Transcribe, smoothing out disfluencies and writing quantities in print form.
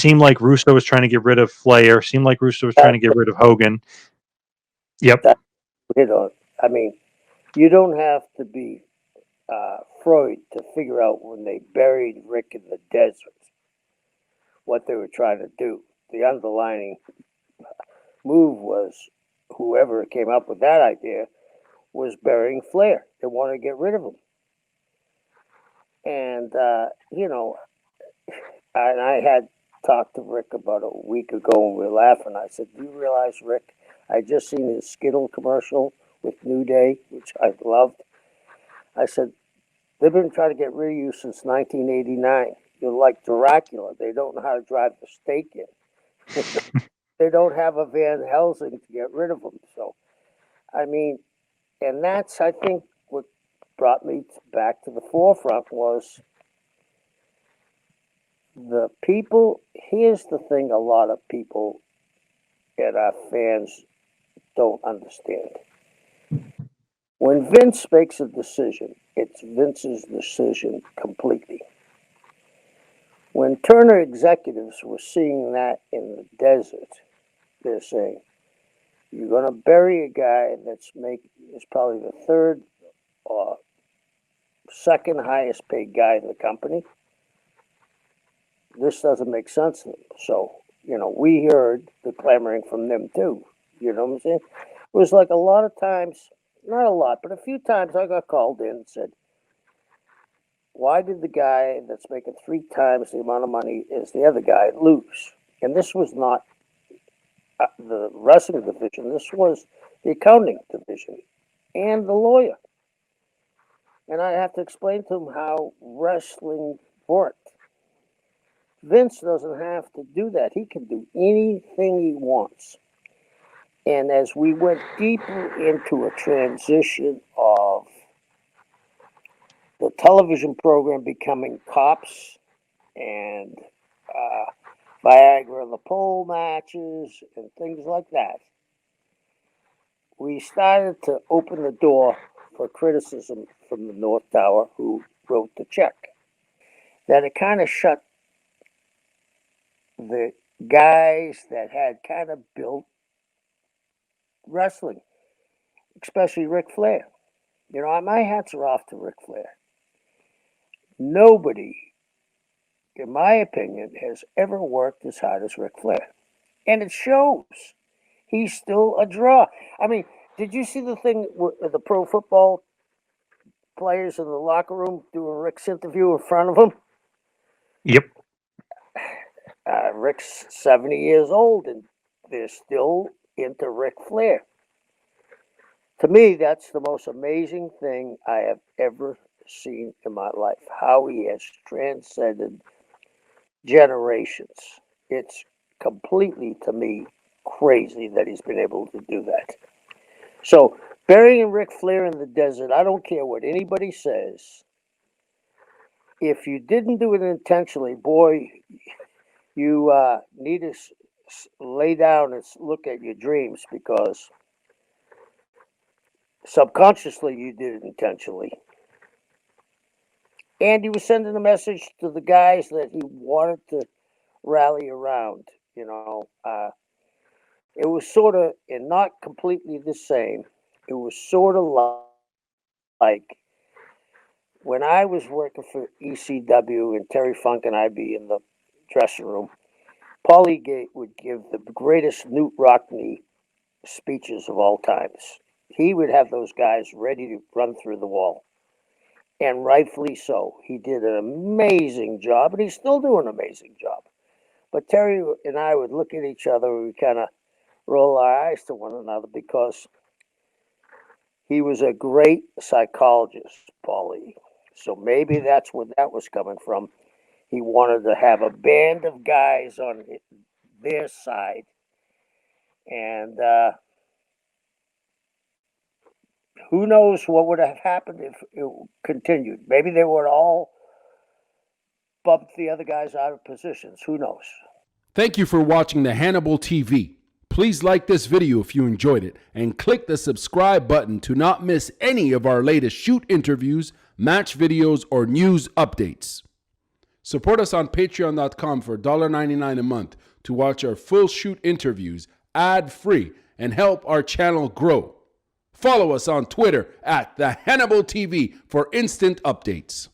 seemed like Russo was trying to get rid of Flair. Seemed like Russo was trying to get rid of Hogan. Yep. I mean, you don't have to be Freud to figure out when they buried Rick in the desert what they were trying to do. The underlining move was whoever came up with that idea was burying Flair. They wanted to get rid of him. And, and I had talked to Rick about a week ago and we were laughing. I said, do you realize, Rick, I just seen his Skittle commercial with New Day, which I loved. I said, they've been trying to get rid of you since 1989. You're like Dracula. They don't know how to drive the stake in. They don't have a Van Helsing to get rid of them. So, I mean, and that's, I think, what brought me back to the forefront was the people. Here's the thing a lot of people and our fans don't understand. When Vince makes a decision, it's Vince's decision completely. When Turner executives were seeing that in the desert, they're saying, you're going to bury a guy is probably the third or second highest paid guy in the company. This doesn't make sense to them. So, we heard the clamoring from them too. You know what I'm saying? It was like a lot of times, not a lot, but a few times I got called in and said, why did the guy that's making 3 times the amount of money as the other guy lose? And this was not the wrestling division. This was the accounting division and the lawyer. And I have to explain to him how wrestling worked. Vince doesn't have to do that. He can do anything he wants. And as we went deeper into a transition of the television program becoming Cops and Viagra and the pole matches and things like that, we started to open the door for criticism from the North Tower, who wrote the check. That it kind of shut the guys that had kind of built wrestling, especially Ric Flair. My hats are off to Ric Flair. Nobody, in my opinion, has ever worked as hard as Ric Flair. And it shows. He's still a draw. I mean, did you see the thing with the pro football players in the locker room doing Rick's interview in front of them? Yep. Rick's 70 years old, and they're still into Ric Flair. To me, that's the most amazing thing I have ever seen in my life, how he has transcended generations. It's completely, to me, crazy that he's been able to do that. So, burying Ric Flair in the desert, I don't care what anybody says. If you didn't do it intentionally, boy, you need to lay down and look at your dreams, because subconsciously you did it intentionally. And he was sending a message to the guys that he wanted to rally around. It was sort of, and not completely the same, it was sort of like when I was working for ECW and Terry Funk and I'd be in the dressing room, Paulie Gate would give the greatest Newt Rockney speeches of all times. He would have those guys ready to run through the wall. And rightfully so. He did an amazing job, and he's still doing an amazing job. But Terry and I would look at each other, and we kind of roll our eyes to one another, because he was a great psychologist, Paulie. So maybe that's where that was coming from. He wanted to have a band of guys on their side. And who knows what would have happened if it continued. Maybe they would all bump the other guys out of positions. Who knows? Thank you for watching the Hannibal TV. Please like this video if you enjoyed it, and click the subscribe button to not miss any of our latest shoot interviews, match videos, or news updates. Support us on patreon.com for $1.99 a month to watch our full shoot interviews ad-free and help our channel grow. Follow us on Twitter at the Hannibal TV for instant updates.